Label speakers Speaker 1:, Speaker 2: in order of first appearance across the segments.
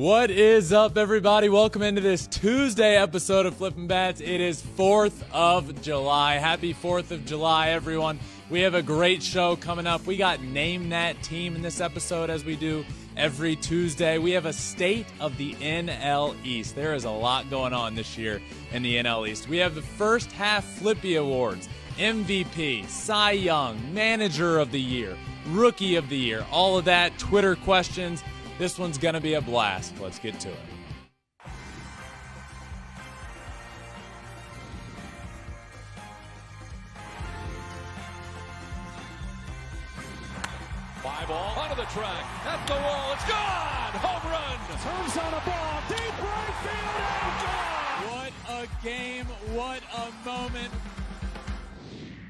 Speaker 1: What is up, everybody? Welcome into this Tuesday episode of Flippin' Bats. It is 4th of July. Happy 4th of July, everyone. We have a great show coming up. We got Name That Team in this episode, as we do every Tuesday. We have a state of the NL East. There is a lot going on this year in the NL East. We have the first half Flippy Awards, MVP, Cy Young, Manager of the Year, Rookie of the Year, all of that, Twitter questions. This one's going to be a blast. Let's get to it.
Speaker 2: Fly ball onto the track, at the wall, it's gone! Home run!
Speaker 3: Turns on a ball, deep right field, and gone!
Speaker 1: What a game, what a moment.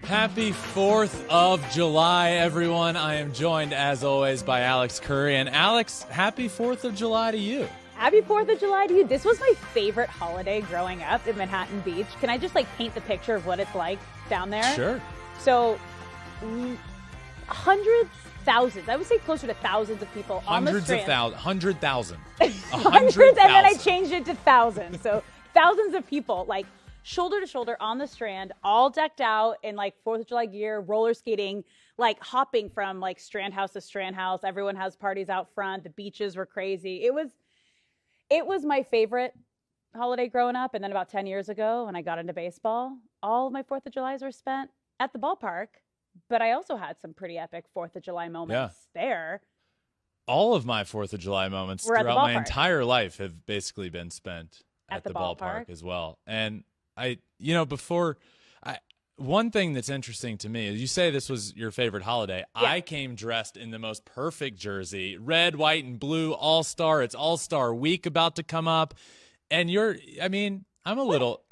Speaker 1: Happy 4th of July, everyone. I am joined, as always, by Alex Curry. And Alex, happy 4th of July to you.
Speaker 4: Happy 4th of July to you. This was my favorite holiday growing up in Manhattan Beach. Can I just paint the picture of what it's like down there?
Speaker 1: Sure.
Speaker 4: So hundreds, thousands, I would say closer to thousands of people on the Strand.
Speaker 1: 100,000.
Speaker 4: Hundreds, and then I changed it to thousands. So thousands of people, shoulder to shoulder on the Strand, all decked out in 4th of July gear, roller skating, hopping from Strand House to Strand House. Everyone has parties out front. The beaches were crazy. It was my favorite holiday growing up. And then about 10 years ago, when I got into baseball, all of my 4th of Julys were spent at the ballpark. But I also had some pretty epic 4th of July moments there.
Speaker 1: All of my 4th of July moments throughout my entire life have basically been spent at the ballpark as well. And one thing that's interesting to me is you say this was your favorite holiday. Yeah. I came dressed in the most perfect jersey, red, white, and blue, all-star. It's all-star week about to come up. And I'm a little.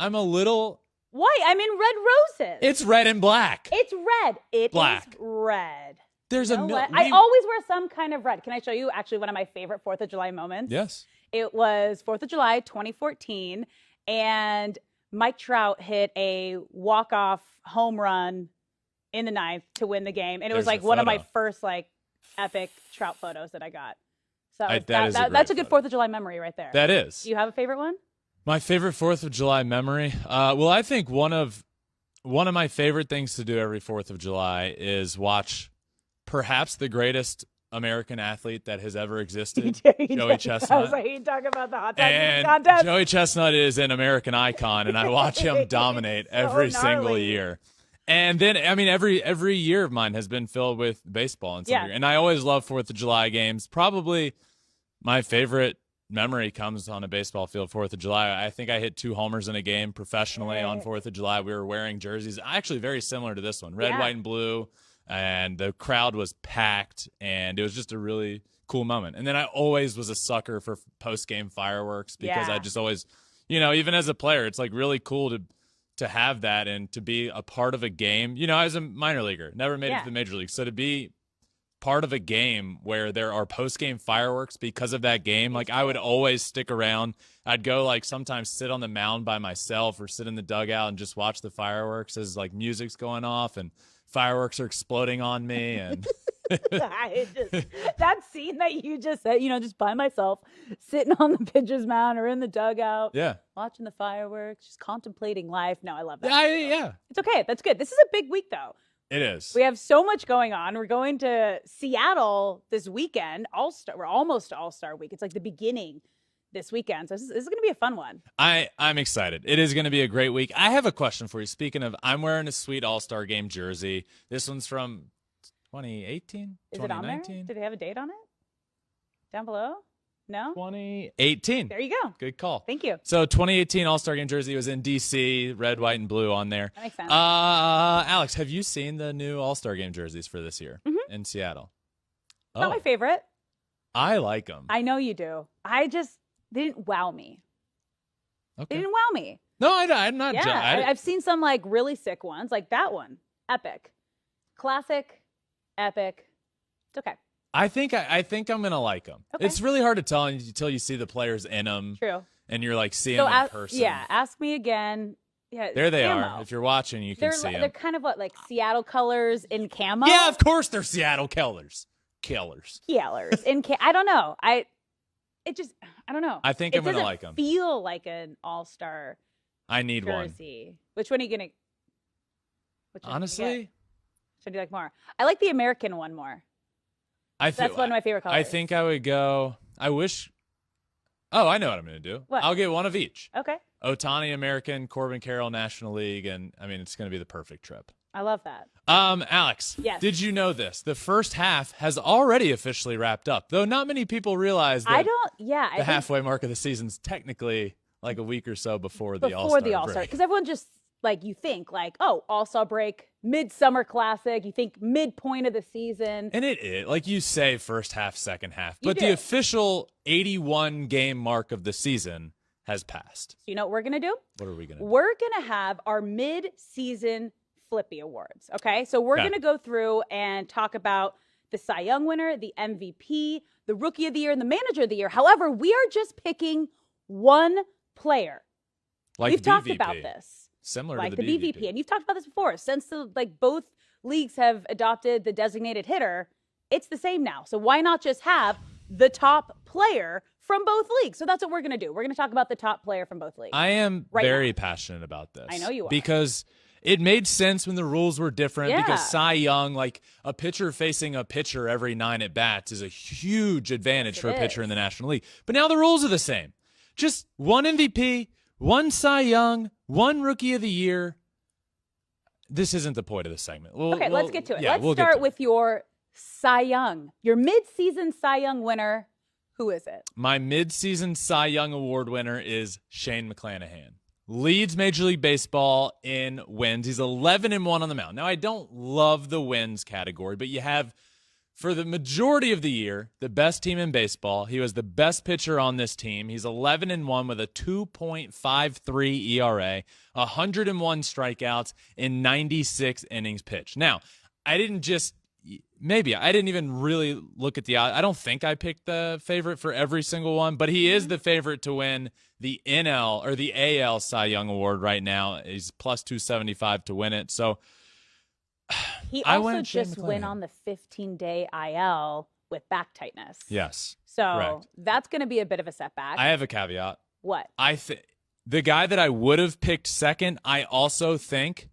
Speaker 4: White. I'm in red roses.
Speaker 1: It's red and black.
Speaker 4: It's red. It
Speaker 1: black.
Speaker 4: Is red.
Speaker 1: There's
Speaker 4: I always wear some kind of red. Can I show you actually one of my favorite 4th of July moments?
Speaker 1: Yes.
Speaker 4: It was 4th of July, 2014, and Mike Trout hit a walk-off home run in the 9th to win the game. And it was one of my first epic Trout photos that I got. So that's a good 4th of July memory right there.
Speaker 1: That is.
Speaker 4: Do you have a favorite one?
Speaker 1: My favorite 4th of July memory? Well, I think one of my favorite things to do every 4th of July is watch perhaps the greatest American athlete that has ever existed, Joey Chestnut.
Speaker 4: I was you talk about the hot dog contest.
Speaker 1: Joey Chestnut is an American icon, and I watch him dominate every single year. And then, every year of mine has been filled with baseball in some year. And I always love 4th of July games. Probably my favorite memory comes on a baseball field, 4th of July. I think I hit 2 homers in a game professionally on 4th of July. We were wearing jerseys, actually very similar to this one, red, white, and blue. And the crowd was packed, and it was just a really cool moment. And then I always was a sucker for post-game fireworks because I just always, even as a player, it's really cool to have that and to be a part of a game. I was a minor leaguer, never made it to the major league. So to be part of a game where there are post-game fireworks because of that game, I would always stick around. I'd go sometimes sit on the mound by myself or sit in the dugout and just watch the fireworks as music's going off and fireworks are exploding on me. And
Speaker 4: that scene that you just said, just by myself, sitting on the pitcher's mound or in the dugout, watching the fireworks, just contemplating life. No, I love that.
Speaker 1: Yeah.
Speaker 4: It's okay. That's good. This is a big week, though.
Speaker 1: It is.
Speaker 4: We have so much going on. We're going to Seattle this weekend. We're almost All-Star week. It's the beginning this weekend. So this is going to be a fun one.
Speaker 1: I'm excited. It is going to be a great week. I have a question for you. Speaking of, I'm wearing a sweet All-Star game jersey. This one's from 2018?
Speaker 4: Is it on there? Did they have a date on it? Down below? No?
Speaker 1: 2018.
Speaker 4: There you go.
Speaker 1: Good call.
Speaker 4: Thank you.
Speaker 1: So 2018 All-Star game jersey was in D.C., red, white, and blue on there.
Speaker 4: That makes sense.
Speaker 1: Alex, have you seen the new All-Star game jerseys for this year in Seattle?
Speaker 4: Not my favorite.
Speaker 1: I like them.
Speaker 4: I know you do. They didn't wow me.
Speaker 1: Okay.
Speaker 4: They didn't wow me.
Speaker 1: No, I'm not.
Speaker 4: Yeah, I've seen some really sick ones, like that one. Epic. Classic. Epic. It's okay.
Speaker 1: I think I'm gonna like them. Okay. It's really hard to tell until you see the players in them.
Speaker 4: True.
Speaker 1: And you're seeing them in person.
Speaker 4: Yeah. Ask me again. Yeah.
Speaker 1: There they are. If you're watching, you can see them.
Speaker 4: They're kind of Seattle colors in camo.
Speaker 1: Yeah, of course they're Seattle colors. Killers.
Speaker 4: I don't know. I don't know.
Speaker 1: I think I'm going to like him.
Speaker 4: It doesn't feel like an all-star
Speaker 1: I need
Speaker 4: jersey.
Speaker 1: one.
Speaker 4: Which one are you going to?
Speaker 1: Honestly?
Speaker 4: Should you like more? I like the American one more. That's one of my favorite colors.
Speaker 1: I think I would go. I wish. Oh, I know what I'm going to do.
Speaker 4: What?
Speaker 1: I'll get one of each.
Speaker 4: Okay.
Speaker 1: Ohtani American, Corbin Carroll National League, and I mean it's going to be the perfect trip.
Speaker 4: I love that.
Speaker 1: Alex.
Speaker 4: Yes.
Speaker 1: Did you know this? The first half has already officially wrapped up, though not many people realize that.
Speaker 4: The
Speaker 1: halfway mark of the season's technically like a week or so before the All-Star break.
Speaker 4: Because everyone just you think All-Star break, midsummer classic. You think midpoint of the season,
Speaker 1: and it like you say, first half, second half, but the official 81 game mark of the season has passed.
Speaker 4: So you know what we're gonna do?
Speaker 1: What are we gonna do?
Speaker 4: We're gonna have our mid-season Flippy Awards. Okay, so we're gonna go through and talk about the Cy Young winner, the MVP, the Rookie of the Year, and the Manager of the Year. However, we are just picking one player. We've talked about this.
Speaker 1: Similar
Speaker 4: like
Speaker 1: to
Speaker 4: the BVP. And you've talked about this before. Since both leagues have adopted the designated hitter, it's the same now. So why not just have the top player from both leagues? So that's what we're going to do. We're going to talk about the top player from both leagues.
Speaker 1: I am very passionate about this.
Speaker 4: I know you are.
Speaker 1: Because it made sense when the rules were different.
Speaker 4: Yeah.
Speaker 1: Because Cy Young, like a pitcher facing a pitcher every 9 at bats, is a huge advantage for a pitcher in the National League. But now the rules are the same. Just one MVP, one Cy Young, one Rookie of the Year. This isn't the point of the segment.
Speaker 4: Let's get to it.
Speaker 1: Yeah,
Speaker 4: let's start with your Cy Young. Your mid-season Cy Young winner. Who is it?
Speaker 1: My mid-season Cy Young Award winner is Shane McClanahan. Leads Major League Baseball in wins. He's 11-1 on the mound. Now, I don't love the wins category, but you have, for the majority of the year, the best team in baseball. He was the best pitcher on this team. He's 11-1 with a 2.53 ERA, 101 strikeouts, in 96 innings pitched. Now, I didn't even really look at the odds. I don't think I picked the favorite for every single one, but he is the favorite to win the NL or the AL Cy Young Award right now. He's plus 275 to win it. So
Speaker 4: he also just went on the 15-day IL with back tightness.
Speaker 1: Yes.
Speaker 4: So that's going to be a bit of a setback.
Speaker 1: I have a caveat.
Speaker 4: What?
Speaker 1: The guy that I would have picked second, I also think.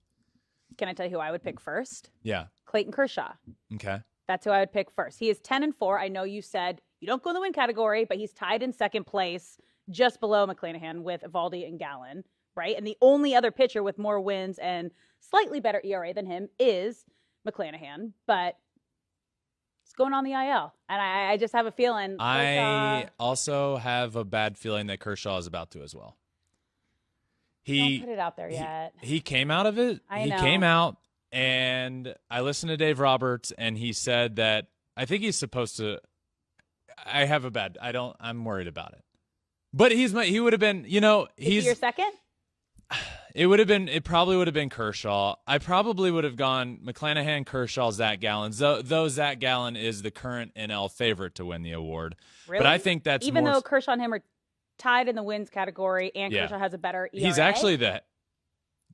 Speaker 4: Can I tell you who I would pick first?
Speaker 1: Yeah.
Speaker 4: Clayton Kershaw.
Speaker 1: Okay.
Speaker 4: That's who I would pick first. He is 10-4. I know you said you don't go in the win category, but he's tied in second place, just below McClanahan with Eovaldi and Gallen, right? And the only other pitcher with more wins and slightly better ERA than him is McClanahan, but it's going on the IL. And I just have a feeling.
Speaker 1: I also have a bad feeling that Kershaw is about to as well.
Speaker 4: Don't put it out there yet.
Speaker 1: He came out of it.
Speaker 4: I know.
Speaker 1: He came out, and I listened to Dave Roberts, and he said that I think he's supposed to. I'm worried about it. But he would have been,
Speaker 4: Is he your second?
Speaker 1: It probably would have been Kershaw. I probably would have gone McClanahan, Kershaw, Zach Gallen. Though Zach Gallen is the current NL favorite to win the award.
Speaker 4: Really?
Speaker 1: But I think that's
Speaker 4: even though Kershaw and him are tied in the wins category, and Kershaw has a better ERA.
Speaker 1: He's actually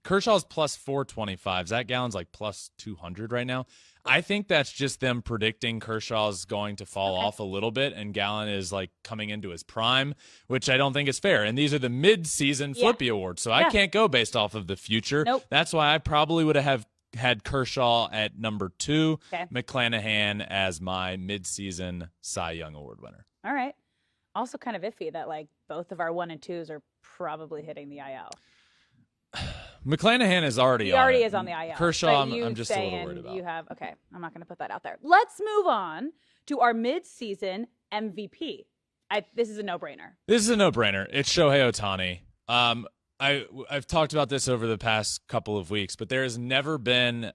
Speaker 1: Kershaw's plus 425. Zach Gallen's like plus 200 right now. I think that's just them predicting Kershaw's going to fall off a little bit, and Gallen is like coming into his prime, which I don't think is fair. And these are the mid-season Flippy Awards, so I can't go based off of the future.
Speaker 4: Nope.
Speaker 1: That's why I probably would have had Kershaw at number 2,
Speaker 4: Okay.
Speaker 1: McClanahan as my mid-season Cy Young Award winner.
Speaker 4: All right. Also kind of iffy that both of our 1 and 2s are probably hitting the IL.
Speaker 1: McClanahan is already
Speaker 4: He
Speaker 1: on
Speaker 4: already
Speaker 1: it.
Speaker 4: is on the IL.
Speaker 1: Kershaw, I'm just a little worried about.
Speaker 4: You have I'm not going to put that out there. Let's move on to our mid-season MVP. This is a no-brainer.
Speaker 1: This is a no-brainer. It's Shohei Ohtani. I've talked about this over the past couple of weeks, but there has never been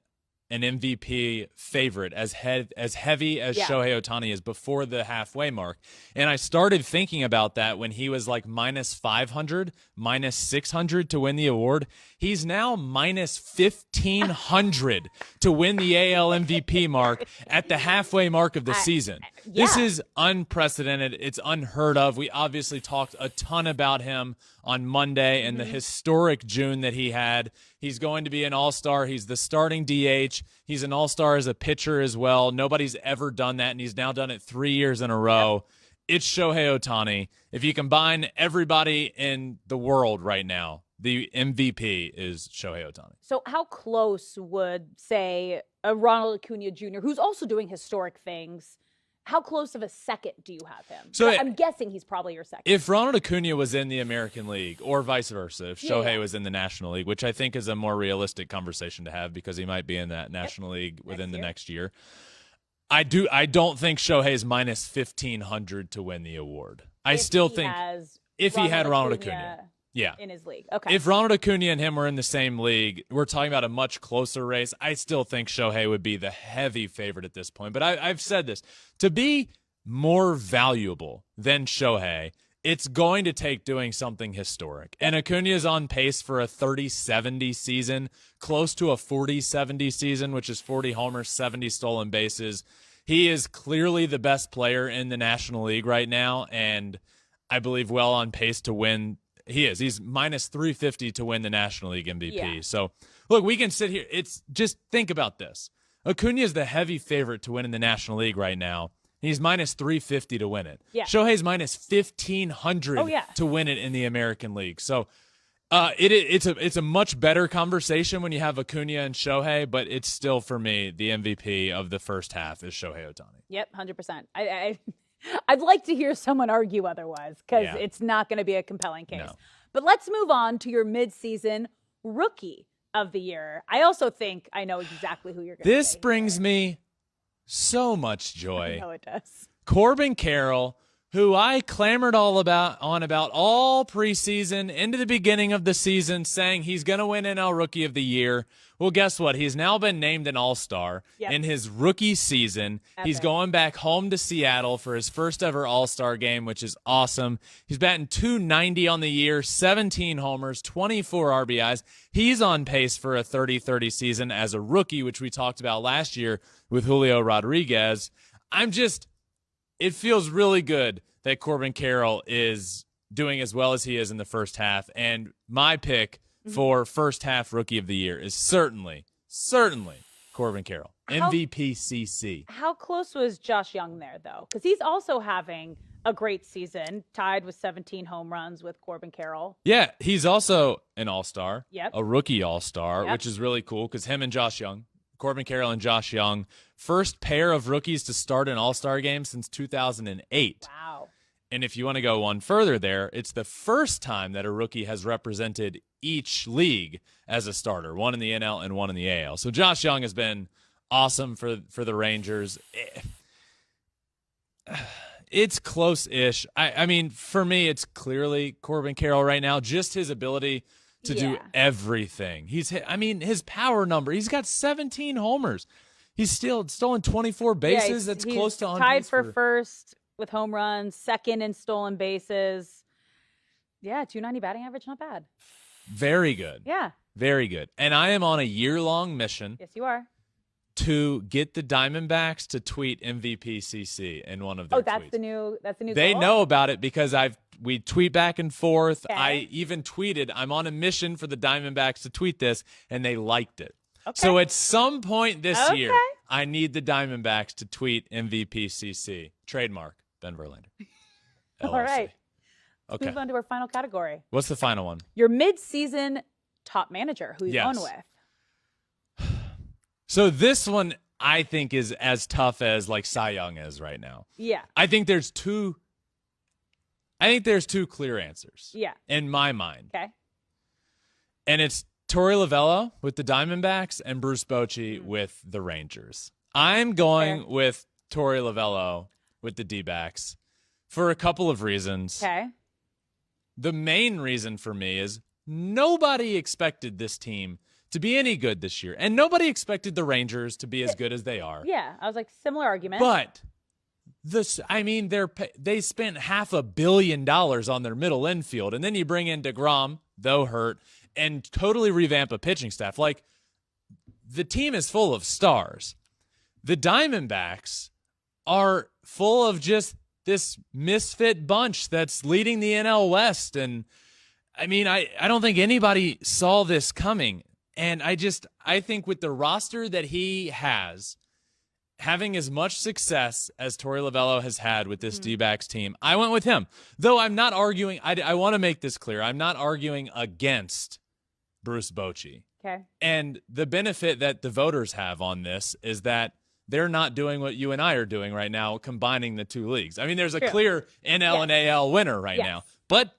Speaker 1: an MVP favorite as heavy as Shohei Ohtani is before the halfway mark. And I started thinking about that when he was like minus 500, minus 600 to win the award. He's now minus 1,500 to win the AL MVP mark at the halfway mark of the season. This is unprecedented. It's unheard of. We obviously talked a ton about him on Monday and the historic June that he had. He's going to be an all-star. He's the starting DH. He's an all-star as a pitcher as well. Nobody's ever done that, and he's now done it 3 years in a row. it's Shohei Ohtani. If you combine everybody in the world right now, the MVP is Shohei Ohtani.
Speaker 4: So how close would, say, a Ronald Acuna Jr., who's also doing historic things, how close of a second do you have him? So I'm guessing he's probably your second.
Speaker 1: If Ronald Acuna was in the American League, or vice versa, if Shohei was in the National League, which I think is a more realistic conversation to have because he might be in that National League within the next year, I don't think Shohei's minus 1,500 to win the award. I still think if he had Ronald Acuna. Yeah.
Speaker 4: In his league. Okay.
Speaker 1: If Ronald Acuna and him were in the same league, we're talking about a much closer race. I still think Shohei would be the heavy favorite at this point. But I've said this. To be more valuable than Shohei, it's going to take doing something historic. And Acuna is on pace for a 30-70 season, close to a 40-70 season, which is 40 homers, 70 stolen bases. He is clearly the best player in the National League right now, and I believe well on pace to win. He's minus 350 to win the National League MVP. Yeah. So, look, we can sit here. It's just think about this. Acuna is the heavy favorite to win in the National League right now. He's minus 350 to win it.
Speaker 4: Yeah.
Speaker 1: Shohei's minus 1,500 to win it in the American League. So, it's a much better conversation when you have Acuna and Shohei, but it's still, for me, the MVP of the first half is Shohei Ohtani.
Speaker 4: Yep, 100%. I'd like to hear someone argue otherwise because it's not going to be a compelling case. No. But let's move on to your midseason rookie of the year. I also think I know exactly who you're going to say.
Speaker 1: This brings me so much joy.
Speaker 4: I know it does.
Speaker 1: Corbin Carroll, who I clamored about all preseason into the beginning of the season, saying he's going to win NL Rookie of the Year. Well, guess what? He's now been named an All-Star in his rookie season. Epic. He's going back home to Seattle for his first ever All-Star game, which is awesome. He's batting .290 on the year, 17 homers, 24 RBIs. He's on pace for a 30-30 season as a rookie, which we talked about last year with Julio Rodriguez. It feels really good that Corbin Carroll is doing as well as he is in the first half. And my pick for first half rookie of the year is certainly Corbin Carroll. MVP CC.
Speaker 4: How close was Josh Young there, though? Because he's also having a great season, tied with 17 home runs with Corbin Carroll.
Speaker 1: Yeah, he's also an all-star,
Speaker 4: yep.
Speaker 1: A rookie all-star, which is really cool because him and Josh Young, Corbin Carroll and Josh Young, first pair of rookies to start an all-star game since 2008.
Speaker 4: Wow.
Speaker 1: And if you want to go one further there, it's the first time that a rookie has represented each league as a starter, one in the NL and one in the AL. So Josh Young has been awesome for the Rangers. It's close-ish. I mean, for me, it's clearly Corbin Carroll right now. Just his ability to do everything. His power number, he's got 17 homers. He's still stolen 24 bases. That's close to on
Speaker 4: tied for first with home runs, second in stolen bases. Yeah, .290 batting average, not bad.
Speaker 1: Very good.
Speaker 4: Yeah.
Speaker 1: Very good. And I am on a year-long mission.
Speaker 4: Yes, you are.
Speaker 1: To get the Diamondbacks to tweet MVP CC in one of their tweets.
Speaker 4: That's the new
Speaker 1: They
Speaker 4: goal?
Speaker 1: know about it because we tweet back and forth.
Speaker 4: Okay.
Speaker 1: I even tweeted, I'm on a mission for the Diamondbacks to tweet this, and they liked it.
Speaker 4: Okay.
Speaker 1: So at some point this year, I need the Diamondbacks to tweet MVP CC. Trademark, Ben Verlander.
Speaker 4: All right. Let's
Speaker 1: Okay.
Speaker 4: move on to our final category.
Speaker 1: What's the final one?
Speaker 4: Your mid-season top manager, who you've gone with.
Speaker 1: So this one I think is as tough as like Cy Young is right now.
Speaker 4: Yeah.
Speaker 1: I think there's two clear answers.
Speaker 4: Yeah.
Speaker 1: In my mind.
Speaker 4: Okay.
Speaker 1: And it's Torey Lovullo with the Diamondbacks and Bruce Bochy with the Rangers. I'm going with Torey Lovullo with the D-backs for a couple of reasons.
Speaker 4: Okay.
Speaker 1: The main reason for me is nobody expected this team to be any good this year. And nobody expected the Rangers to be as good as they are.
Speaker 4: Yeah, I was like, similar argument.
Speaker 1: But they spent $500 million on their middle infield. And then you bring in DeGrom, though hurt, and totally revamp a pitching staff. Like, the team is full of stars. The Diamondbacks are full of just this misfit bunch that's leading the NL West. And I mean, I don't think anybody saw this coming. And I think with the roster that he has having as much success as Torey Lovullo has had with this D-backs team, I went with him. Though I'm not arguing, I want to make this clear, I'm not arguing against Bruce Bochy.
Speaker 4: Okay. And
Speaker 1: the benefit that the voters have on this is that they're not doing what you and I are doing right now, combining the two leagues. I mean, there's a clear NL and AL winner right now. But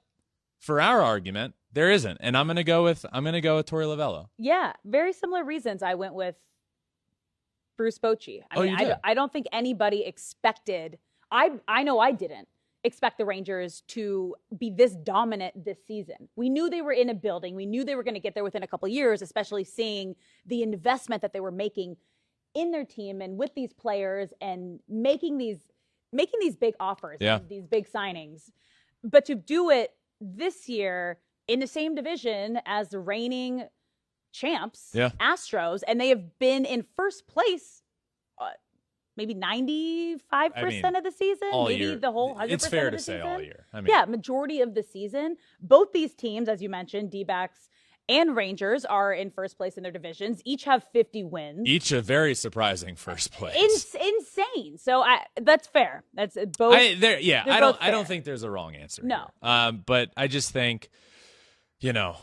Speaker 1: for our argument, there isn't. And I'm going to go with Torey Lovullo.
Speaker 4: Yeah, very similar reasons. I went with Bruce Bochy. I don't think anybody expected, I know I didn't expect the Rangers to be this dominant this season. We knew they were in a building. We knew they were going to get there within a couple of years, especially seeing the investment that they were making in their team and with these players and making these big offers, these big signings. But to do it this year in the same division as the reigning champs, Astros, and they have been in first place maybe 95% of the season,
Speaker 1: all
Speaker 4: maybe
Speaker 1: year.
Speaker 4: The whole 100%
Speaker 1: It's fair
Speaker 4: of the
Speaker 1: to say
Speaker 4: season.
Speaker 1: all year.
Speaker 4: Majority of the season. Both these teams, as you mentioned, D-backs and Rangers, are in first place in their divisions. Each have 50 wins.
Speaker 1: Each a very surprising first place.
Speaker 4: Insane. So that's fair. That's both.
Speaker 1: I don't think there's a wrong answer.
Speaker 4: No.
Speaker 1: Here. But I just think,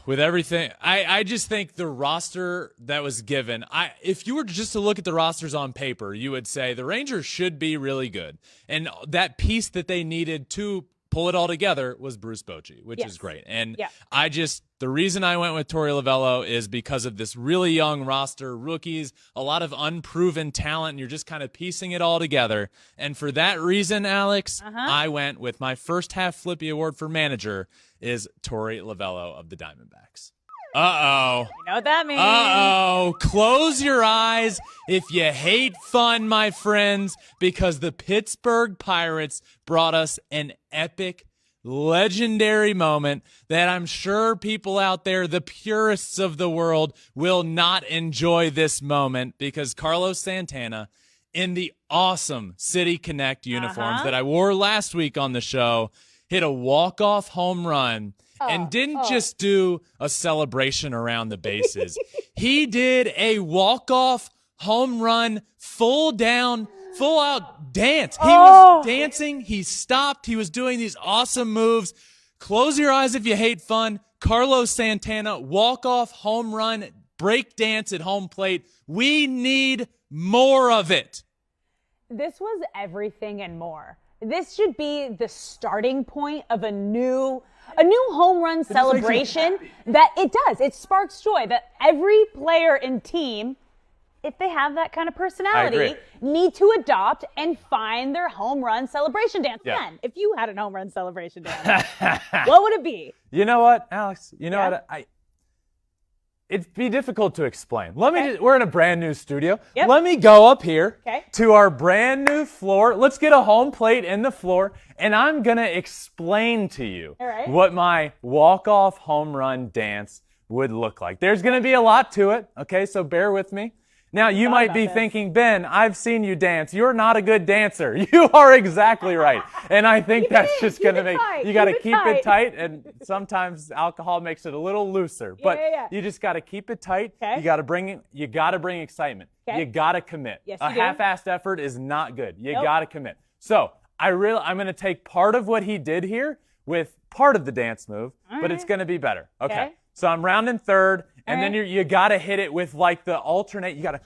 Speaker 1: with everything, I just think the roster that was given, if you were just to look at the rosters on paper, you would say the Rangers should be really good. And that piece that they needed to pull it all together was Bruce Bochy, which is great. And the reason I went with Torey Lovullo is because of this really young roster, rookies, a lot of unproven talent, and you're just kind of piecing it all together. And for that reason, Alex, I went with my first half Flippy Award for manager is Torey Lovullo of the Diamondbacks. Uh-oh.
Speaker 4: You know what that means.
Speaker 1: Uh-oh. Close your eyes if you hate fun, my friends, because the Pittsburgh Pirates brought us an epic, legendary moment that I'm sure people out there, the purists of the world, will not enjoy this moment because Carlos Santana, in the awesome City Connect uniforms that I wore last week on the show, hit a walk-off home run and didn't just do a celebration around the bases. He did a walk-off home run, full out dance. He was dancing. He stopped. He was doing these awesome moves. Close your eyes if you hate fun. Carlos Santana, walk-off home run, break dance at home plate. We need more of it.
Speaker 4: This was everything and more. This should be the starting point of a new home run celebration. That it does. It sparks joy that every player and team, if they have that kind of personality, need to adopt and find their home run celebration dance. Ben, if you had a home run celebration dance, what would it be?
Speaker 1: You know what, Alex? You know what? It'd be difficult to explain. We're in a brand new studio. Let me go up here to our brand new floor. Let's get a home plate in the floor, and I'm going to explain to you what my walk-off home run dance would look like. There's going to be a lot to it, okay, so bear with me. Now, you might be thinking, Ben, I've seen you dance. You're not a good dancer. You are exactly right. And I think that's just going to make you got to keep it tight. And sometimes alcohol makes it a little looser. But you just got to keep it tight. You got to bring excitement. You got to commit. A half-assed effort is not good. You got to commit. So I'm going to take part of what he did here with part of the dance move, but it's going to be better. Okay. So I'm rounding third, and then you got to hit it with like the alternate. You got to,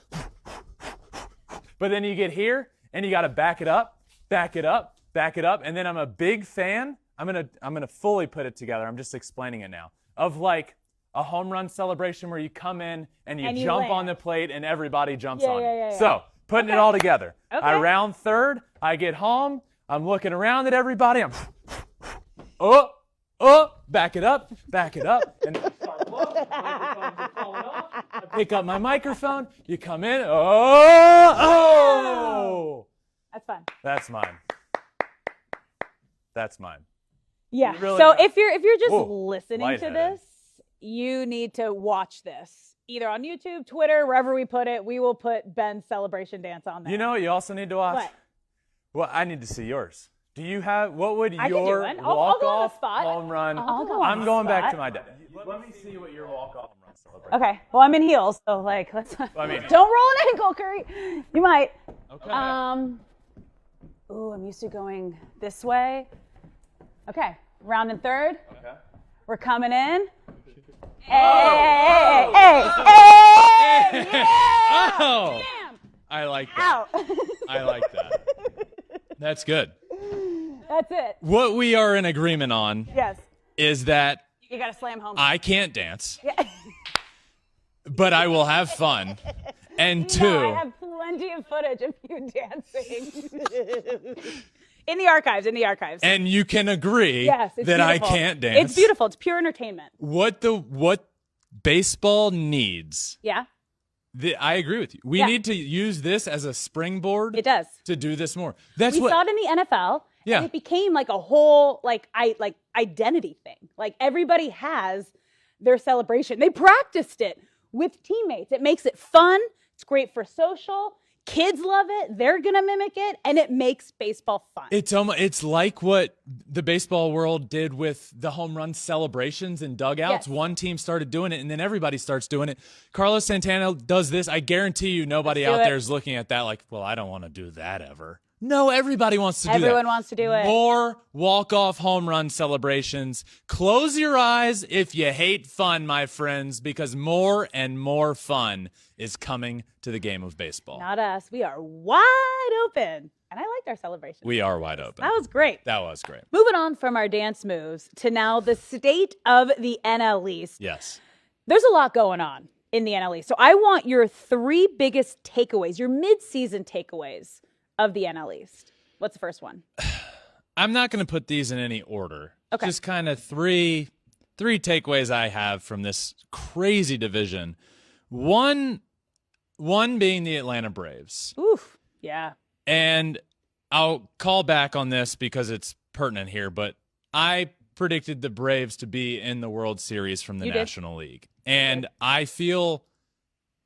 Speaker 1: but then you get here, and you got to back it up, and then I'm a big fan. I'm gonna fully put it together. I'm just explaining it now. Of like a home run celebration where you come in and you jump
Speaker 4: land
Speaker 1: on the plate and everybody jumps on it. So putting it all together. I round third. I get home. I'm looking around at everybody. I'm back it up, and I pick up my microphone. You come in.
Speaker 4: That's fun.
Speaker 1: That's mine.
Speaker 4: Yeah.
Speaker 1: Really
Speaker 4: so if you're just listening to
Speaker 1: lightheaded.
Speaker 4: this, you need to watch this either on YouTube, Twitter, wherever we put it. We will put Ben's celebration dance on there.
Speaker 1: You know what you also need to watch?
Speaker 4: What?
Speaker 1: Well, I need to see yours. Do you have, what would
Speaker 4: I can do
Speaker 1: your
Speaker 4: one. I'll go on the
Speaker 1: walk-off
Speaker 4: spot.
Speaker 1: home run?
Speaker 4: I'm
Speaker 1: going back to my dad. Let me see what your walk-off home run celebration.
Speaker 4: Okay. Well, I'm in heels, so let's.
Speaker 1: I mean,
Speaker 4: don't roll an ankle, Curry. You might.
Speaker 1: Okay.
Speaker 4: Ooh, I'm used to going this way. Okay, round and third.
Speaker 1: Okay.
Speaker 4: We're coming in. Hey, yeah!
Speaker 1: Oh!
Speaker 4: Bam!
Speaker 1: I like that.
Speaker 4: Out.
Speaker 1: I like that. That's good.
Speaker 4: That's it.
Speaker 1: What we are in agreement on
Speaker 4: Yes.
Speaker 1: is that
Speaker 4: You gotta slam home.
Speaker 1: I can't dance,
Speaker 4: Yeah.
Speaker 1: but I will have fun. And two,
Speaker 4: No, I have plenty of footage of you dancing. In the archives.
Speaker 1: and you can agree
Speaker 4: Yes, it's
Speaker 1: that
Speaker 4: beautiful.
Speaker 1: I can't dance.
Speaker 4: It's beautiful. It's pure entertainment.
Speaker 1: What baseball needs.
Speaker 4: Yeah,
Speaker 1: I agree with you. We
Speaker 4: Yeah.
Speaker 1: need to use this as a springboard.
Speaker 4: it does.
Speaker 1: To do this more. That's
Speaker 4: We
Speaker 1: what.
Speaker 4: saw it in the NFL.
Speaker 1: Yeah.
Speaker 4: And it became like a whole identity thing. Like everybody has their celebration. They practiced it with teammates. It makes it fun. It's great for social. Kids love it. They're gonna mimic it, and it makes baseball fun.
Speaker 1: It's like what the baseball world did with the home run celebrations and dugouts.
Speaker 4: Yes.
Speaker 1: One team started doing it, and then everybody starts doing it. Carlos Santana does this. I guarantee you, nobody
Speaker 4: Let's do
Speaker 1: out there
Speaker 4: it.
Speaker 1: is looking at that like, well, I don't want to do that ever. No, everybody wants to do that.
Speaker 4: Everyone wants to do it.
Speaker 1: More walk-off home run celebrations. Close your eyes if you hate fun, my friends, because more and more fun is coming to the game of baseball.
Speaker 4: Not us. We are wide open, and I liked our celebration.
Speaker 1: We are wide open.
Speaker 4: That was great.
Speaker 1: That was great.
Speaker 4: Moving on from our dance moves to now the state of the NL East.
Speaker 1: Yes.
Speaker 4: There's a lot going on in the NL East. So I want your 3 biggest takeaways, your mid-season takeaways of the NL East. What's the first one?
Speaker 1: I'm not going to put these in any order.
Speaker 4: Okay.
Speaker 1: Just kind of three takeaways I have from this crazy division. One being the Atlanta Braves.
Speaker 4: Oof. Yeah.
Speaker 1: And I'll call back on this because it's pertinent here, but I predicted the Braves to be in the World Series from the
Speaker 4: You did.
Speaker 1: National League. And I feel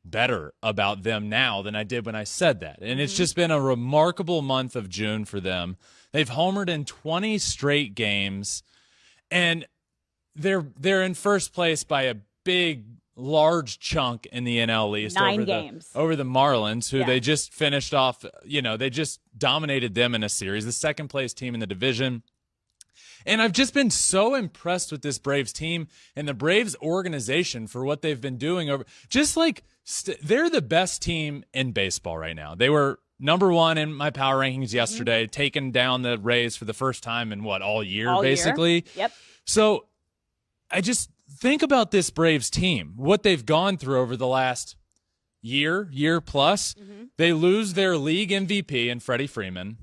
Speaker 1: better about them now than I did when I said that. And it's just been a remarkable month of June for them. They've homered in 20 straight games, and they're in first place by a large chunk in the NL East.
Speaker 4: 9 games.
Speaker 1: Over the Marlins, who
Speaker 4: Yeah.
Speaker 1: they just finished off, they just dominated them in a series, the second place team in the division. And I've just been so impressed with this Braves team and the Braves organization for what they've been doing they're the best team in baseball right now. They were number 1 in my power rankings yesterday, taking down the Rays for the first time in all year,
Speaker 4: All year.
Speaker 1: basically.
Speaker 4: Yep.
Speaker 1: So I just think about this Braves team, what they've gone through over the last year plus. They lose their league MVP in Freddie Freeman.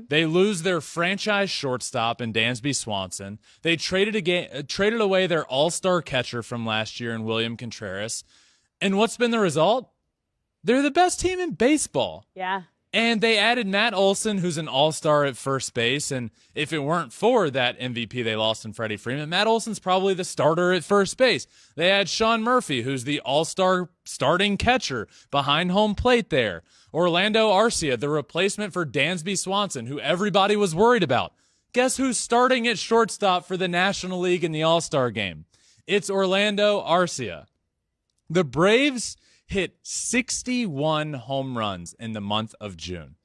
Speaker 1: They lose their franchise shortstop in Dansby Swanson. They traded away their all-star catcher from last year in William Contreras. And what's been the result? They're the best team in baseball.
Speaker 4: Yeah.
Speaker 1: And they added Matt Olson, who's an all-star at first base. And if it weren't for that MVP they lost in Freddie Freeman, Matt Olson's probably the starter at first base. They had Sean Murphy, who's the all-star starting catcher behind home plate there. Orlando Arcia, the replacement for Dansby Swanson, who everybody was worried about. Guess who's starting at shortstop for the National League in the All-Star game? It's Orlando Arcia. The Braves hit 61 home runs in the month of June.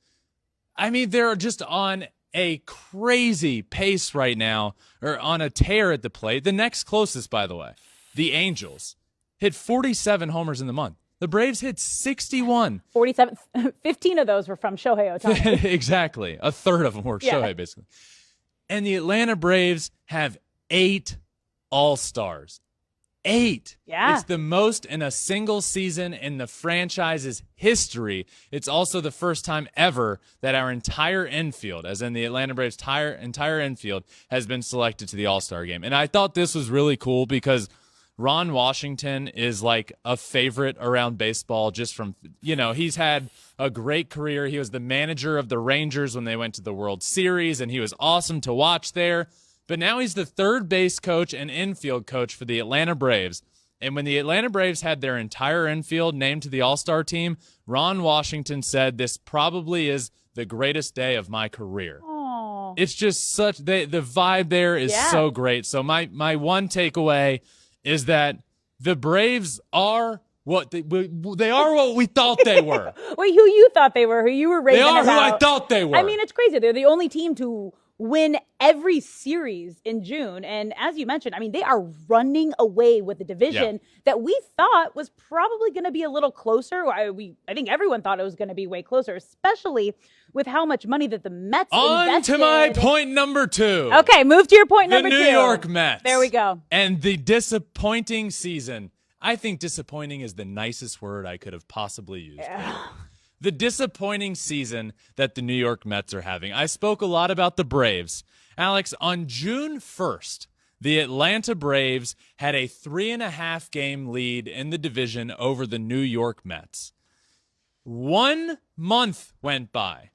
Speaker 1: I mean, they're just on a crazy pace right now, or on a tear at the plate. The next closest, by the way, the Angels, hit 47 homers in the month. The Braves hit 61.
Speaker 4: 47. 15 of those were from Shohei Ohtani.
Speaker 1: Exactly. A third of them were Shohei, basically. And the Atlanta Braves have 8 All-Stars. 8.
Speaker 4: Yeah.
Speaker 1: It's the most in a single season in the franchise's history. It's also the first time ever that our entire infield, as in the Atlanta Braves' entire infield, has been selected to the All-Star game. And I thought this was really cool because Ron Washington is like a favorite around baseball just from, he's had a great career. He was the manager of the Rangers when they went to the World Series, and he was awesome to watch there. But now he's the third base coach and infield coach for the Atlanta Braves. And when the Atlanta Braves had their entire infield named to the All-Star team, Ron Washington said, "This probably is the greatest day of my career."
Speaker 4: Oh.
Speaker 1: It's just the vibe there is so great. So my one takeaway is that the Braves are They are what we thought they were.
Speaker 4: Wait, who you thought they were? Who you were raving
Speaker 1: They are
Speaker 4: about?
Speaker 1: who I thought they were.
Speaker 4: I mean, it's crazy. They're the only team to win every series in June. And as you mentioned, I mean, they are running away with the division that we thought was probably going to be a little closer. I think everyone thought it was going to be way closer, especially with how much money that the Mets invested.
Speaker 1: On to my point number 2.
Speaker 4: Okay, move to your point number 2.
Speaker 1: The New York Mets.
Speaker 4: There we go.
Speaker 1: And the disappointing season. I think disappointing is the nicest word I could have possibly used. The disappointing season that the New York Mets are having. I spoke a lot about the Braves. Alex, on June 1st, the Atlanta Braves had a 3.5 game lead in the division over the New York Mets. 1 month went by,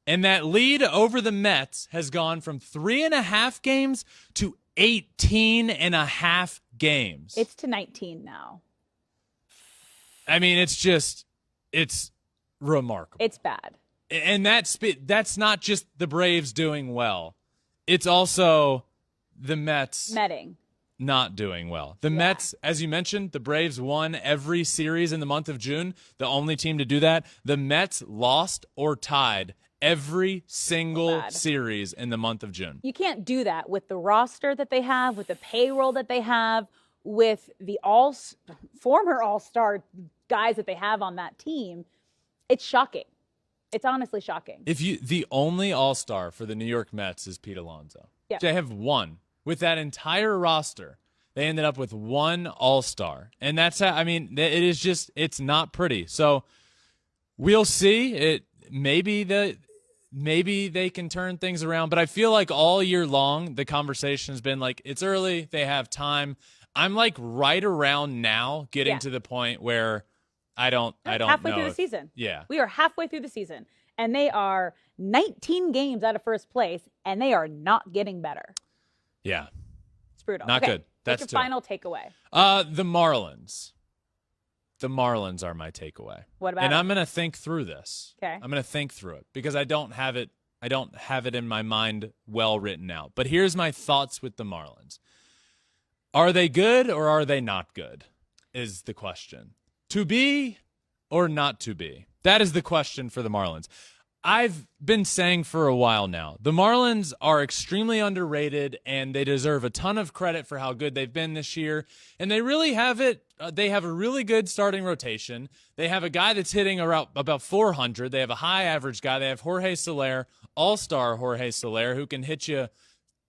Speaker 1: and that lead over the Mets has gone from 3.5 games to 18.5 games.
Speaker 4: It's to 19 now.
Speaker 1: I mean, it's remarkable.
Speaker 4: It's bad.
Speaker 1: And that's not just the Braves doing well. It's also the Mets not doing well. The Mets, as you mentioned, the Braves won every series in the month of June, the only team to do that. The Mets lost or tied every single series in the month of June.
Speaker 4: You can't do that with the roster that they have, with the payroll that they have, with the former all-star guys that they have on that team. It's shocking. It's honestly shocking.
Speaker 1: The only all-star for the New York Mets is Pete Alonso.
Speaker 4: Yeah.
Speaker 1: They have one. With that entire roster, they ended up with one all-star. And that's how, I mean, it's not pretty. So we'll see. Maybe they can turn things around, but I feel like all year long the conversation has been like, it's early, they have time. I'm like right around now getting to the point where I don't
Speaker 4: halfway
Speaker 1: know
Speaker 4: through the season.
Speaker 1: Yeah.
Speaker 4: We are halfway through the season, and they are 19 games out of first place, and they are not getting better.
Speaker 1: Yeah.
Speaker 4: It's brutal.
Speaker 1: Not good. That's
Speaker 4: your final takeaway.
Speaker 1: The Marlins. The Marlins are my takeaway.
Speaker 4: What about
Speaker 1: And
Speaker 4: it?
Speaker 1: I'm going to think through this.
Speaker 4: Okay.
Speaker 1: I'm going to think through it because I don't have it in my mind well written out. But here's my thoughts with the Marlins. Are they good or are they not good? Is the question. To be or not to be? That is the question for the Marlins. I've been saying for a while now, the Marlins are extremely underrated and they deserve a ton of credit for how good they've been this year. And they really have it. They have a really good starting rotation. They have a guy that's hitting around about 400. They have a high average guy. They have Jorge Soler, all-star Jorge Soler, who can hit you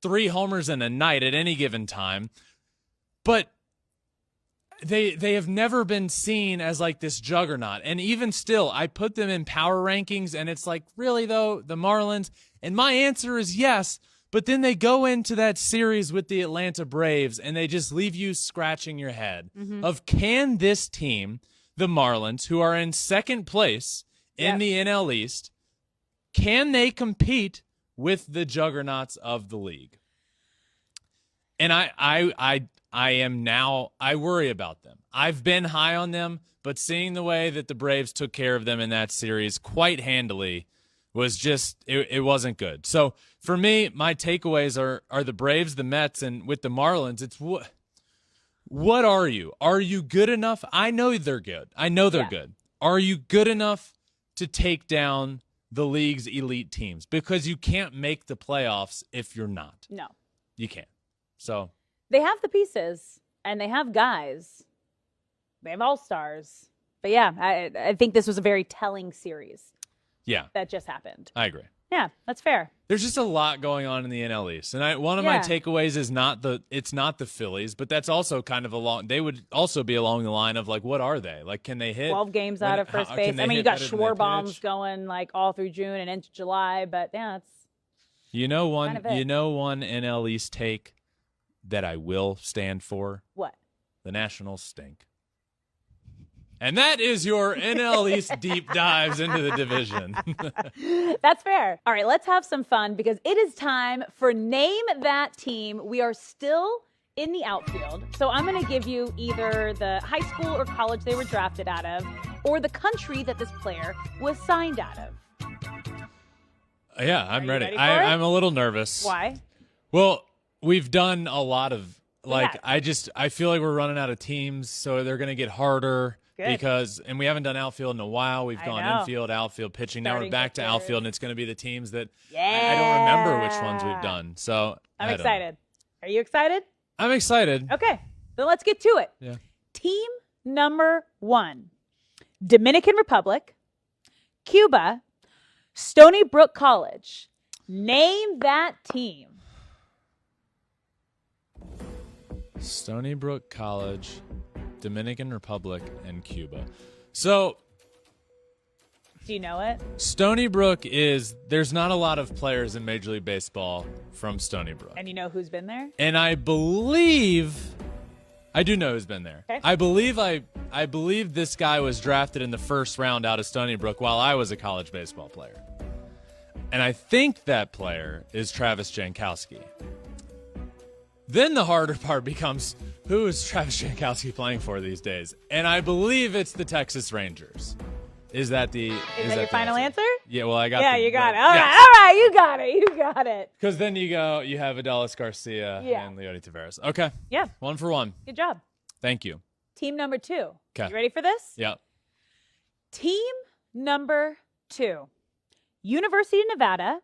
Speaker 1: 3 homers in a night at any given time. But they have never been seen as like this juggernaut. And even still, I put them in power rankings, and it's like, really though, the Marlins? And my answer is yes, but then they go into that series with the Atlanta Braves, and they just leave you scratching your head of, can this team, the Marlins, who are in second place in the NL East, can they compete with the juggernauts of the league? And I worry about them. I've been high on them, but seeing the way that the Braves took care of them in that series quite handily was just, it wasn't good. So for me, my takeaways are the Braves, the Mets, and with the Marlins, it's what are you? Are you good enough? I know they're good. I know they're good. Are you good enough to take down the league's elite teams? Because you can't make the playoffs if you're not.
Speaker 4: No.
Speaker 1: You can't. So
Speaker 4: they have the pieces, and they have guys. They have all-stars. But, yeah, I think this was a very telling series.
Speaker 1: Yeah.
Speaker 4: That just happened.
Speaker 1: I agree.
Speaker 4: Yeah, that's fair.
Speaker 1: There's just a lot going on in the NL East. And one of my takeaways is it's not the Phillies, but that's also kind of they would also be along the line of like, what are they? Like, can they hit
Speaker 4: 12 games out of first base? I mean, you got Schwarbombs going like all through June and into July, but yeah, it's
Speaker 1: one
Speaker 4: kind of
Speaker 1: NL East take that I will stand for.
Speaker 4: What?
Speaker 1: The Nationals stink. And that is your NL East deep dives into the division.
Speaker 4: That's fair. All right, let's have some fun because it is time for Name That Team. We are still in the outfield. So I'm going to give you either the high school or college they were drafted out of or the country that this player was signed out of.
Speaker 1: Yeah, I'm ready.
Speaker 4: Ready
Speaker 1: I'm a little nervous.
Speaker 4: Why?
Speaker 1: Well, we've done a lot of I feel like we're running out of teams, so they're going to get harder. Because we haven't done outfield in a while. We've gone infield, outfield, pitching. Now we're back to outfield, and it's going to be the teams that I don't remember which ones we've done. So
Speaker 4: I'm excited. Are you excited?
Speaker 1: I'm excited.
Speaker 4: Okay, then let's get to it.
Speaker 1: Yeah.
Speaker 4: Team number 1, Dominican Republic, Cuba, Stony Brook College. Name that team.
Speaker 1: Stony Brook College, Dominican Republic, and Cuba. So,
Speaker 4: do you know it?
Speaker 1: Stony Brook there's not a lot of players in Major League Baseball from Stony Brook.
Speaker 4: And you know who's been there?
Speaker 1: And I do know who's been there.
Speaker 4: Okay.
Speaker 1: I believe this guy was drafted in the first round out of Stony Brook while I was a college baseball player. And I think that player is Travis Jankowski. Then the harder part becomes, who is Travis Jankowski playing for these days? And I believe it's the Texas Rangers. Is that your
Speaker 4: final answer?
Speaker 1: Yeah, well, I got
Speaker 4: you got it. All right, you got it.
Speaker 1: Because then you have Adolis Garcia and Leody Taveras. Okay.
Speaker 4: Yeah.
Speaker 1: 1 for 1.
Speaker 4: Good job.
Speaker 1: Thank you.
Speaker 4: Team number 2.
Speaker 1: Okay.
Speaker 4: You ready for this?
Speaker 1: Yeah.
Speaker 4: Team number 2. University of Nevada,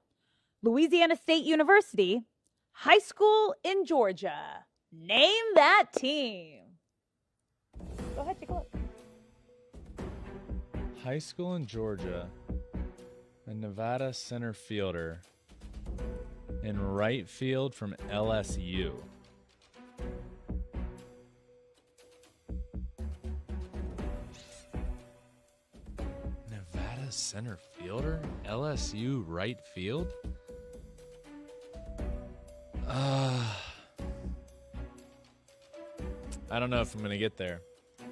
Speaker 4: Louisiana State University, high school in Georgia. Name that team. Go ahead, take a look.
Speaker 1: High school in Georgia, a Nevada center fielder in right field from LSU. Nevada center fielder? LSU right field? I don't know if I'm going to get there.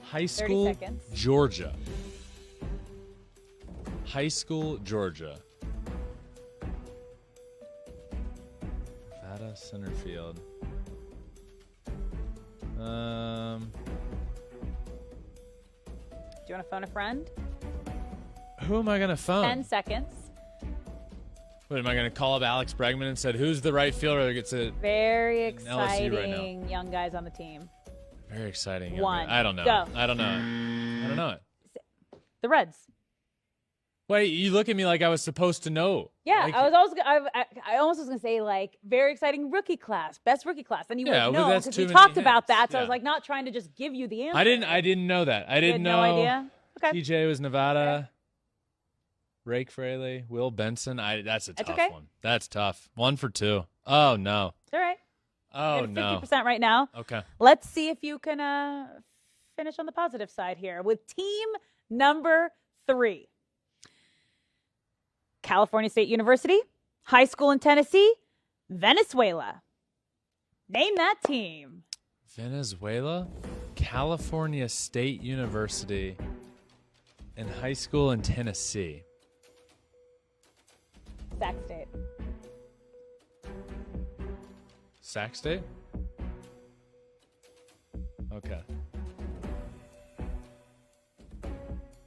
Speaker 1: High school,
Speaker 4: 30 seconds.
Speaker 1: Georgia. High school, Georgia. Nevada center field.
Speaker 4: Do you want to phone a friend?
Speaker 1: Who am I going to phone?
Speaker 4: 10 seconds.
Speaker 1: What, am I going to call up Alex Bregman and said, who's the right fielder that gets a
Speaker 4: Very
Speaker 1: LSU right
Speaker 4: exciting young guys on the team.
Speaker 1: Very exciting.
Speaker 4: One.
Speaker 1: I don't know.
Speaker 4: Go.
Speaker 1: I don't know it.
Speaker 4: The Reds.
Speaker 1: Wait, you look at me like I was supposed to know.
Speaker 4: Yeah,
Speaker 1: Like,
Speaker 4: I almost was going to say, like, very exciting rookie class, best rookie class. And you
Speaker 1: Yeah,
Speaker 4: would
Speaker 1: well,
Speaker 4: know
Speaker 1: that's
Speaker 4: because
Speaker 1: too
Speaker 4: we
Speaker 1: many
Speaker 4: talked about
Speaker 1: hints.
Speaker 4: that. So I
Speaker 1: Yeah.
Speaker 4: was like, not trying to just give you the answer.
Speaker 1: I didn't know that. I
Speaker 4: You
Speaker 1: didn't
Speaker 4: had
Speaker 1: know.
Speaker 4: no idea? Okay.
Speaker 1: TJ was Nevada. Rake Fraley, Will Benson. That's a tough
Speaker 4: okay.
Speaker 1: one. That's tough. 1 for 2. Oh, no.
Speaker 4: It's all right.
Speaker 1: Oh,
Speaker 4: You're
Speaker 1: no.
Speaker 4: at 50% right now.
Speaker 1: Okay.
Speaker 4: Let's see if you can finish on the positive side here with team number 3. California State University, high school in Tennessee, Venezuela. Name that team.
Speaker 1: Venezuela, California State University, and high school in Tennessee.
Speaker 4: Sac State.
Speaker 1: Sac State? Okay.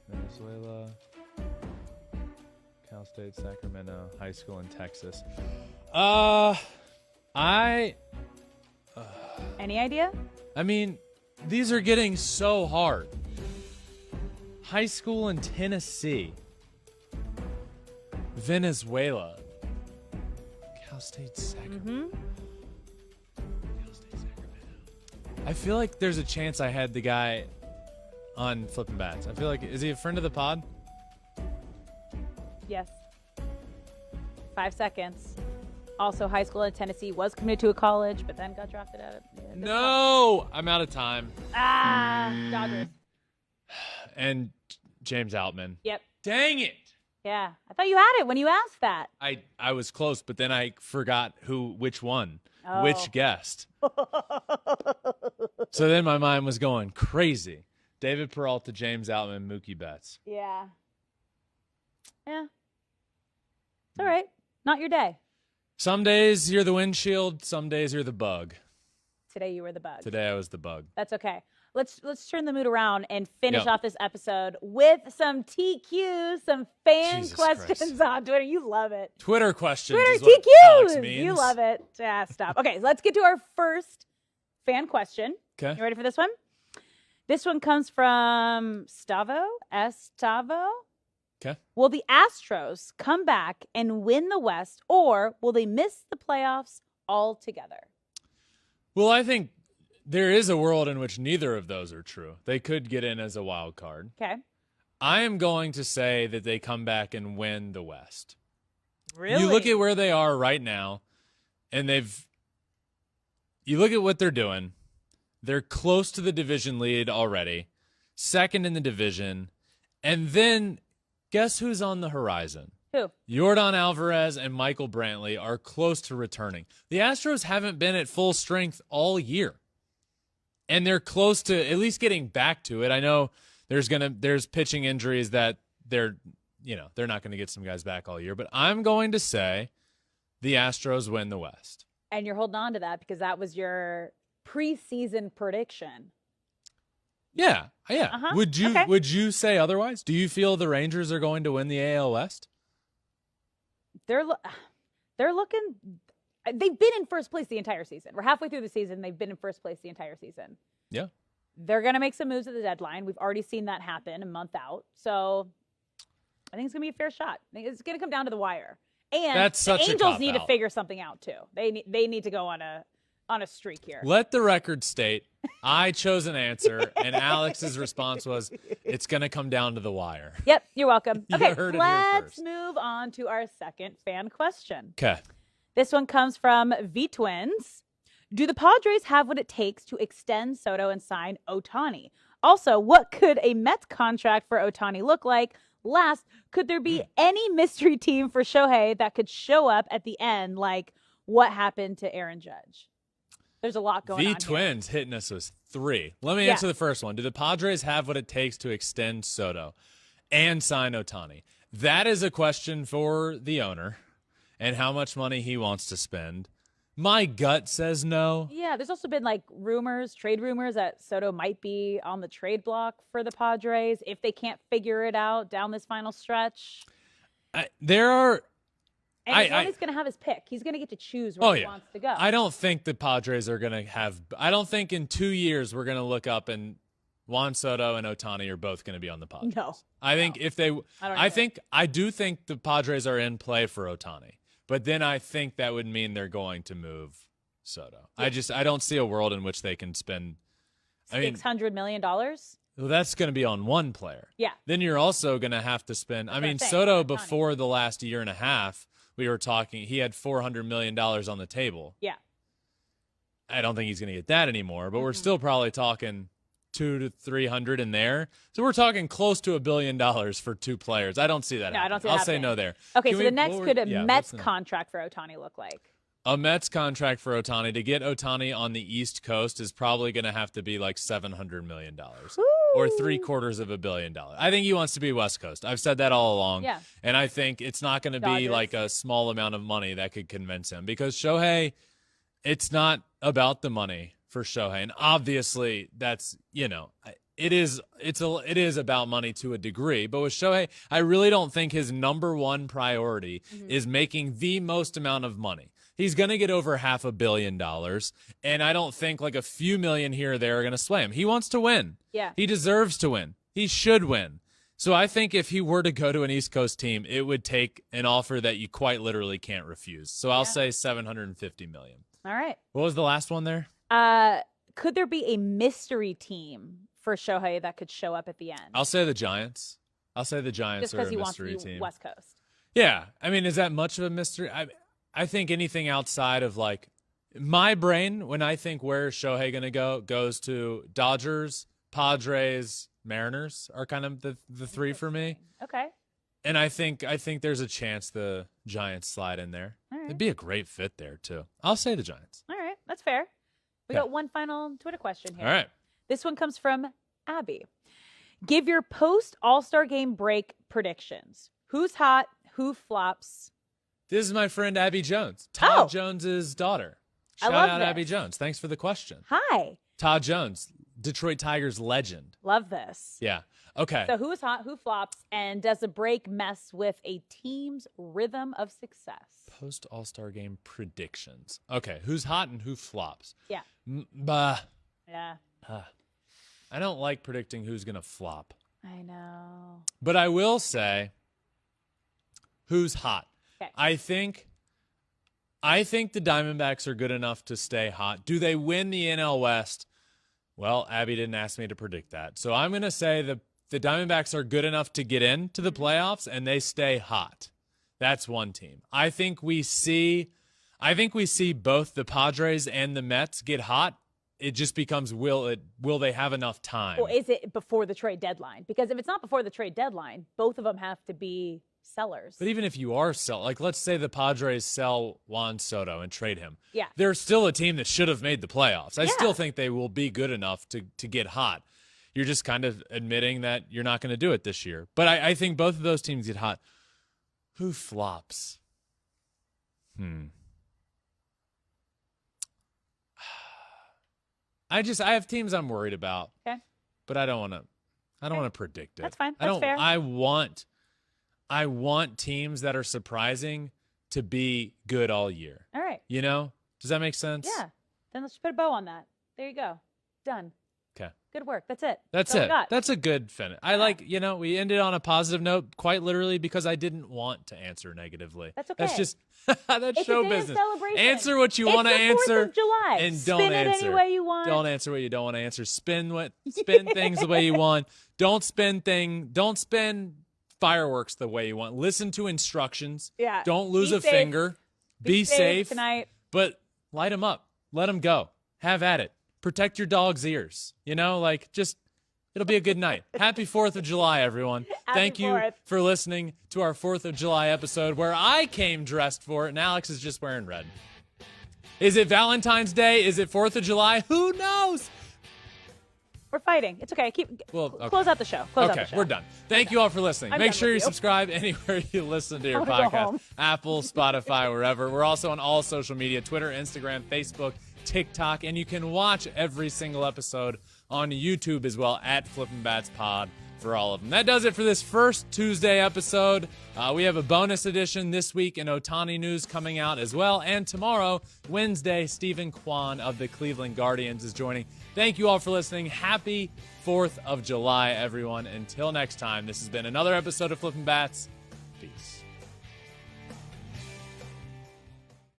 Speaker 1: Venezuela, Cal State, Sacramento, high school in Texas.
Speaker 4: Any idea?
Speaker 1: I mean, these are getting so hard. High school in Tennessee. Venezuela. Cal State, Sacramento. Cal State, Sacramento. I feel like there's a chance I had the guy on Flippin' Bats. I feel like, is he a friend of the pod?
Speaker 4: Yes. 5 seconds. Also, high school in Tennessee, was committed to a college, but then got drafted out of
Speaker 1: No! I'm out of time.
Speaker 4: Dodgers.
Speaker 1: And James Outman.
Speaker 4: Yep.
Speaker 1: Dang it!
Speaker 4: Yeah. I thought you had it when you asked that.
Speaker 1: I was close, but then I forgot which one,
Speaker 4: Oh.
Speaker 1: which guest. So then my mind was going crazy. David Peralta, James Outman, Mookie Betts.
Speaker 4: Yeah. Yeah. It's all right. Not your day.
Speaker 1: Some days you're the windshield, some days you're the bug.
Speaker 4: Today you were the bug.
Speaker 1: Today I was the bug.
Speaker 4: That's okay. Let's turn the mood around and finish
Speaker 1: Yep.
Speaker 4: off this episode with some TQs, some fan
Speaker 1: Jesus
Speaker 4: questions
Speaker 1: Christ.
Speaker 4: on Twitter. You love it.
Speaker 1: Twitter questions
Speaker 4: Twitter
Speaker 1: is what Alex
Speaker 4: TQs.
Speaker 1: means.
Speaker 4: You love it. Stop. Okay, let's get to our first fan question.
Speaker 1: Okay.
Speaker 4: You ready for this one? This one comes from Stavo.
Speaker 1: Okay.
Speaker 4: Will the Astros come back and win the West, or will they miss the playoffs altogether?
Speaker 1: Well, I think there is a world in which neither of those are true. They could get in as a wild card.
Speaker 4: Okay.
Speaker 1: I am going to say that they come back and win the West.
Speaker 4: Really?
Speaker 1: You look at where they are right now, and you look at what they're doing. They're close to the division lead already, second in the division, and then guess who's on the horizon?
Speaker 4: Who?
Speaker 1: Yordan Alvarez and Michael Brantley are close to returning. The Astros haven't been at full strength all year, and they're close to at least getting back to it. I know there's pitching injuries that they're not going to get some guys back all year, but I'm going to say the Astros win the West.
Speaker 4: And you're holding on to that because that was your preseason prediction.
Speaker 1: Yeah.
Speaker 4: Uh-huh.
Speaker 1: Would you say otherwise? Do you feel the Rangers are going to win the AL West?
Speaker 4: They're looking. They've been in first place the entire season. We're halfway through the season. They've been in first place the entire season.
Speaker 1: Yeah.
Speaker 4: They're going to make some moves at the deadline. We've already seen that happen a month out. So I think it's going to be a fair shot. I think it's going to come down to the wire. And
Speaker 1: that's
Speaker 4: the
Speaker 1: such a
Speaker 4: Angels need to
Speaker 1: cop-out.
Speaker 4: figure something out too. They need to go on a streak here.
Speaker 1: Let the record state I chose an answer, and Alex's response was, it's going to come down to the wire.
Speaker 4: Yep, you're welcome.
Speaker 1: You
Speaker 4: Okay,
Speaker 1: heard it here
Speaker 4: let's
Speaker 1: first.
Speaker 4: move on to our second fan question.
Speaker 1: Okay.
Speaker 4: This one comes from V-Twins. Do the Padres have what it takes to extend Soto and sign Ohtani? Also, what could a Mets contract for Ohtani look like? Last, could there be any mystery team for Shohei that could show up at the end, like what happened to Aaron Judge? There's a lot going on.
Speaker 1: V-Twins hitting us with 3. Let me answer the first one. Do the Padres have what it takes to extend Soto and sign Ohtani? That is a question for the owner and how much money he wants to spend. My gut says no.
Speaker 4: Yeah, there's also been like trade rumors that Soto might be on the trade block for the Padres if they can't figure it out down this final stretch.
Speaker 1: There are.
Speaker 4: And he's going to have his pick. He's going to get to choose where he wants to go.
Speaker 1: I don't think the Padres are going to have. I don't think in 2 years we're going to look up and Juan Soto and Ohtani are both going to be on the Padres.
Speaker 4: No.
Speaker 1: I think if they. I do think the Padres are in play for Ohtani. But then I think that would mean they're going to move Soto. Yeah. I don't see a world in which they can spend
Speaker 4: $600 million.
Speaker 1: Well, that's going to be on one player.
Speaker 4: Yeah.
Speaker 1: Then you're also going to have to spend. Soto before the last year and a half, we were talking. He had $400 million on the table.
Speaker 4: Yeah.
Speaker 1: I don't think he's going to get that anymore. But we're still probably talking 200 to 300 in there. So we're talking close to $1 billion for 2 players. I don't see that.
Speaker 4: No, I don't see that.
Speaker 1: I'll
Speaker 4: happening.
Speaker 1: say no there.
Speaker 4: Okay, the next could a Mets contract for Ohtani look like?
Speaker 1: A Mets contract for Ohtani. To get Ohtani on the East Coast is probably going to have to be like $700 million or $750 million. I think he wants to be West Coast. I've said that all along.
Speaker 4: Yeah.
Speaker 1: And I think it's not going to be like a small amount of money that could convince him because Shohei, it's not about the money for Shohei. And obviously that's, it is about money to a degree, but with Shohei, I really don't think his number one priority is making the most amount of money. He's going to get over $500 million, and I don't think like a few million here or there are going to sway him. He wants to win. Yeah. He deserves to win. He should win. So I think if he were to go to an East Coast team, it would take an offer that you quite literally can't refuse. So I'll say $750 million.
Speaker 4: All right.
Speaker 1: What was the last one there?
Speaker 4: Could there be a mystery team for Shohei that could show up at the end?
Speaker 1: I'll say the Giants. Just
Speaker 4: are a
Speaker 1: mystery
Speaker 4: he wants to be
Speaker 1: team.
Speaker 4: West Coast.
Speaker 1: Yeah. Is that much of a mystery? I think anything outside of like my brain, when I think where is Shohei going to go, goes to Dodgers, Padres, Mariners are kind of the 3 for me.
Speaker 4: Okay.
Speaker 1: And I think there's a chance the Giants slide in there. All right. It'd be a great fit there too. I'll say the Giants.
Speaker 4: All right. That's fair. We got one final Twitter question here.
Speaker 1: All right.
Speaker 4: This one comes from Abby. Give your post All-Star Game break predictions. Who's hot? Who flops?
Speaker 1: This is my friend Abby Jones, Todd Jones's daughter. Shout out Abby Jones. Thanks for the question.
Speaker 4: Hi.
Speaker 1: Todd Jones, Detroit Tigers legend.
Speaker 4: Love this.
Speaker 1: Yeah. Okay.
Speaker 4: So who's hot? Who flops? And does the break mess with a team's rhythm of success?
Speaker 1: Post All-Star Game predictions. Okay. Who's hot and who flops?
Speaker 4: Yeah.
Speaker 1: Yeah. I don't like predicting who's going to flop.
Speaker 4: I know.
Speaker 1: But I will say who's hot.
Speaker 4: Okay.
Speaker 1: I think the Diamondbacks are good enough to stay hot. Do they win the NL West? Well, Abby didn't ask me to predict that. So I'm going to say the Diamondbacks are good enough to get into the playoffs and they stay hot. That's one team. I think we see both the Padres and the Mets get hot. It just becomes will they have enough time?
Speaker 4: Or is it before the trade deadline? Because if it's not before the trade deadline, both of them have to be sellers.
Speaker 1: But even if you are let's say the Padres sell Juan Soto and trade him.
Speaker 4: Yeah.
Speaker 1: They're still a team that should have made the playoffs. I still think they will be good enough to get hot. You're just kind of admitting that you're not going to do it this year. But I think both of those teams get hot. Who flops? I have teams I'm worried about.
Speaker 4: Okay.
Speaker 1: But I don't want to predict it.
Speaker 4: That's fine. That's fair.
Speaker 1: I want teams that are surprising to be good all year.
Speaker 4: All right.
Speaker 1: You know? Does that make sense?
Speaker 4: Yeah. Then let's put a bow on that. There you go. Done.
Speaker 1: Okay.
Speaker 4: Good work. That's it.
Speaker 1: That's it. That's a good finish. We ended on a positive note quite literally because I didn't want to answer negatively.
Speaker 4: That's okay.
Speaker 1: That's just that's show business.
Speaker 4: Celebration.
Speaker 1: Answer what you want to answer.
Speaker 4: 4th of July.
Speaker 1: And don't
Speaker 4: Spin
Speaker 1: answer
Speaker 4: it any way you want.
Speaker 1: Don't answer what you don't want to answer. Spin things the way you want. Don't spin fireworks the way you want. Listen to instructions.
Speaker 4: Yeah.
Speaker 1: Don't lose a
Speaker 4: safe.
Speaker 1: finger. Be safe
Speaker 4: tonight.
Speaker 1: But light them up. Let them go. Have at it. Protect your dog's ears. It'll be a good night. Happy 4th of July, everyone. Thank you
Speaker 4: 4th.
Speaker 1: for listening to our 4th of July episode where I came dressed for it and Alex is just wearing red. Is it Valentine's Day? Is it 4th of July? Who knows?
Speaker 4: We're fighting. It's okay. Close out the show.
Speaker 1: Okay, we're done. Thank you all for listening. Make sure you
Speaker 4: you.
Speaker 1: subscribe anywhere you listen to your
Speaker 4: I wanna go
Speaker 1: podcast.
Speaker 4: home.
Speaker 1: Apple, Spotify, wherever. We're also on all social media, Twitter, Instagram, Facebook, TikTok, and you can watch every single episode on YouTube as well at Flippin' Bats Pod for all of them. That does it for this first Tuesday episode. We have a bonus edition this week in Ohtani news coming out as well. And tomorrow, Wednesday, Stephen Kwan of the Cleveland Guardians is joining. Thank you all for listening. Happy 4th of July, everyone. Until next time, this has been another episode of Flippin' Bats. Peace.